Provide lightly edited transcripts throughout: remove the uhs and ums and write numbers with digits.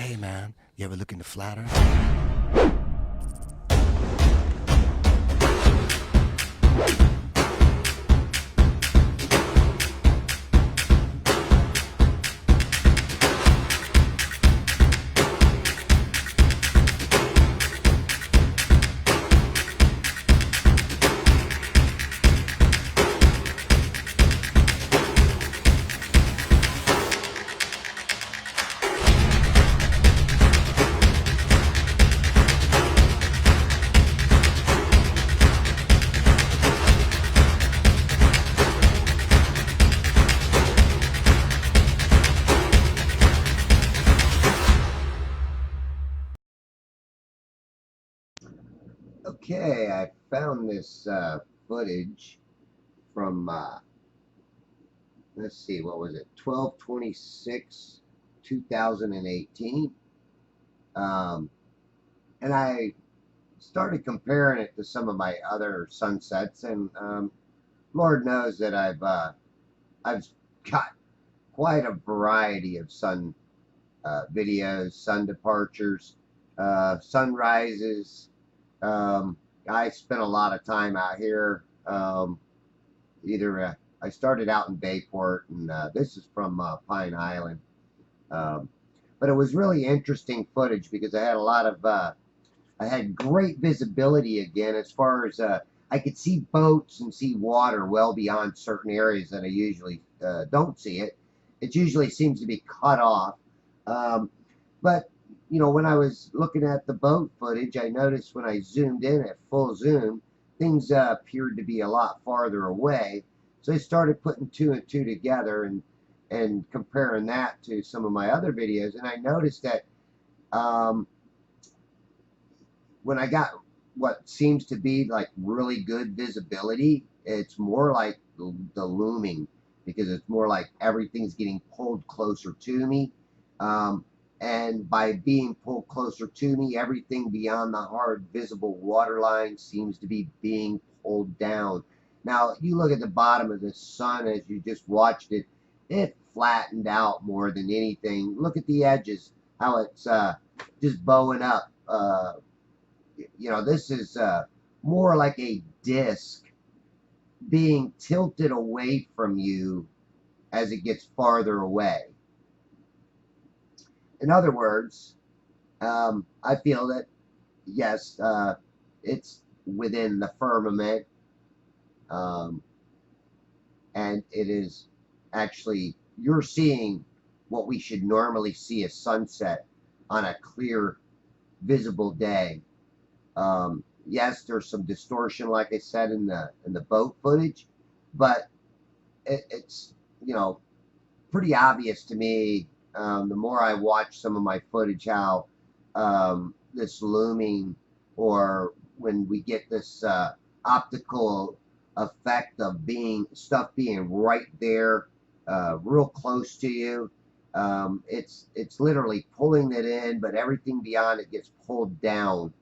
Hey man, you ever look into flat Earth? Okay, I found this footage from, let's see, what was it, 12/26, 2018. Um, and I started comparing it to some of my other sunsets, and Lord knows that I've got quite a variety of sun videos, sun departures, sunrises. Um, I spent a lot of time out here. Either I started out in Bayport, and this is from Pine Island. Um, but it was really interesting footage because I had a lot of, I had great visibility again as far as I could see boats and see water well beyond certain areas that I usually don't see it. It usually seems to be cut off. Um, but, when I was looking at the boat footage, I noticed when I zoomed in at full zoom, things appeared to be a lot farther away. So I started putting two and two together and comparing that to some of my other videos. And I noticed that um, when I got what seems to be like really good visibility, it's more like the looming because it's more like everything's getting pulled closer to me. Um, and by being pulled closer to me, everything beyond the hard visible water line seems to be being pulled down. Now, you look at the bottom of the sun as you just watched it, it flattened out more than anything. Look at the edges, how it's just bowing up. This is more like a disc being tilted away from you as it gets farther away. In other words, I feel that, yes, it's within the firmament, um, and it is actually, you're seeing what we should normally see as sunset on a clear, visible day. Yes, there's some distortion, like I said in the boat footage, but it's pretty obvious to me. The more I watch some of my footage, how this looming, or when we get this optical effect of being right there, real close to you. It's literally pulling it in, but everything beyond it gets pulled down.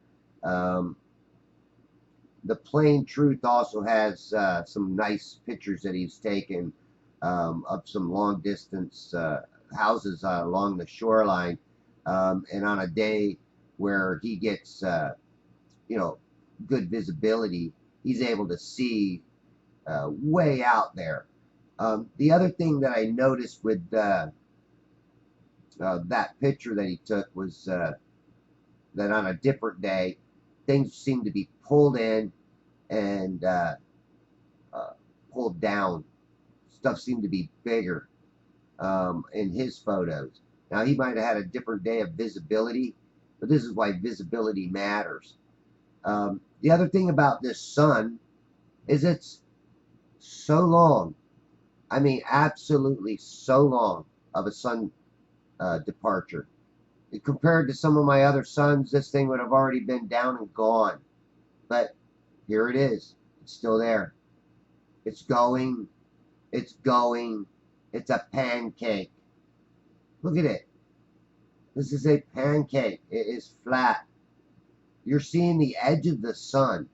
Um, the Plain Truth also has some nice pictures that he's taken of some long distance houses along the shoreline. And on a day where he gets, you know, good visibility, he's able to see way out there. The other thing that I noticed with that picture that he took was that on a different day, things seem to be pulled in and uh, pulled down. Stuff seemed to be bigger in his photos. Now, he might have had a different day of visibility, but this is why visibility matters. The other thing about this sun is it's so long. I mean, absolutely so long of a sun departure. Compared to some of my other suns, this thing would have already been down and gone. But here it is. It's still there. It's going. It's going. It's a pancake. Look at it. This is a pancake. It is flat. You're seeing the edge of the sun.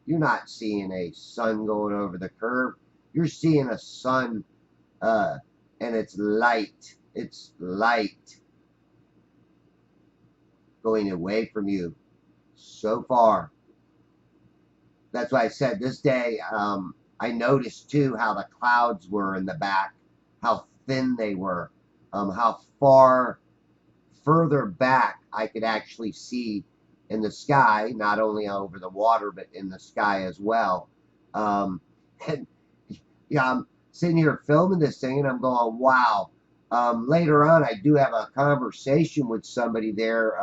You're not seeing a sun going over the curve. You're seeing a sun, and it's light. It's light. going away from you so far. That's why I said this day, I noticed too how the clouds were in the back, how thin they were, how far further back I could actually see in the sky, not only over the water, but in the sky as well. Um, and yeah, I'm sitting here filming this thing and I'm going, wow. Later on, I do have a conversation with somebody there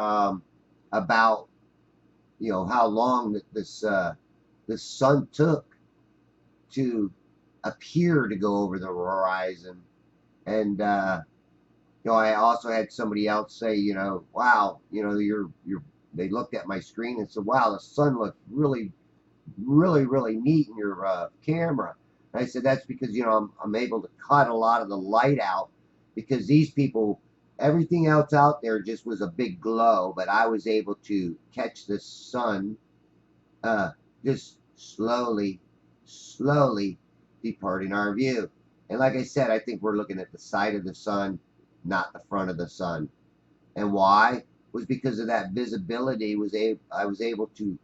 about, how long this sun took to appear to go over the horizon. And I also had somebody else say, wow, they looked at my screen and said, wow, the sun looks really, really, really neat in your camera. And I said, that's because, I'm able to cut a lot of the light out, because these people, everything else out there just was a big glow, but I was able to catch the sun just slowly departing our view. And like I said, I think we're looking at the side of the sun, not the front of the sun. And why? Was because of that visibility. I was able to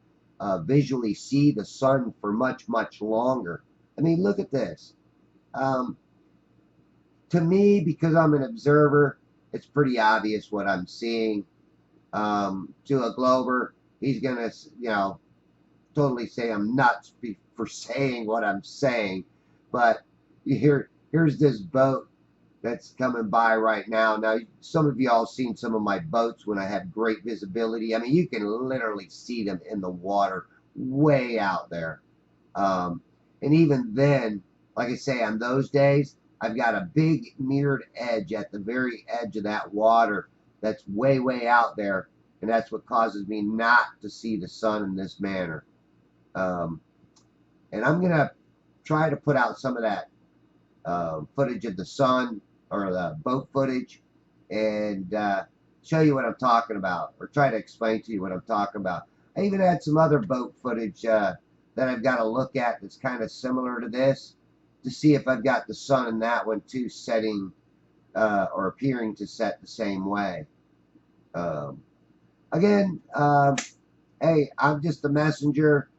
visually see the sun for much, much longer. I mean, look at this. To me, because I'm an observer, it's pretty obvious what I'm seeing. To a glober, he's gonna, totally say I'm nuts for saying what I'm saying. But here's this boat that's coming by right now. Now, some of y'all seen some of my boats when I have great visibility. I mean, you can literally see them in the water way out there. And even then, like I say, on those days, I've got a big mirrored edge at the very edge of that water that's way, way out there. And that's what causes me not to see the sun in this manner. And I'm going to try to put out some of that footage of the sun, or the boat footage, and show you what I'm talking about, or try to explain to you what I'm talking about. I even had some other boat footage that I've got to look at that's kind of similar to this, to see if I've got the sun in that one too setting or appearing to set the same way. Again, hey, I'm just a messenger.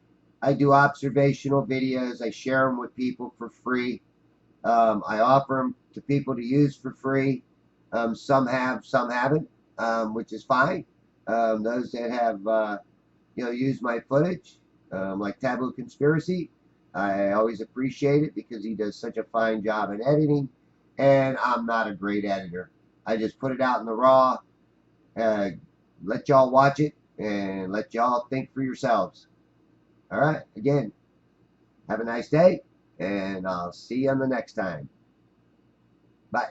I do observational videos. I share them with people for free. I offer them to people to use for free. Some have, some haven't, which is fine. Those that have, used my footage, like Taboo Conspiracy, I always appreciate it because he does such a fine job in editing, and I'm not a great editor. I just put it out in the raw, let y'all watch it, and let y'all think for yourselves. All right, again, have a nice day, and I'll see you on the next time. Bye.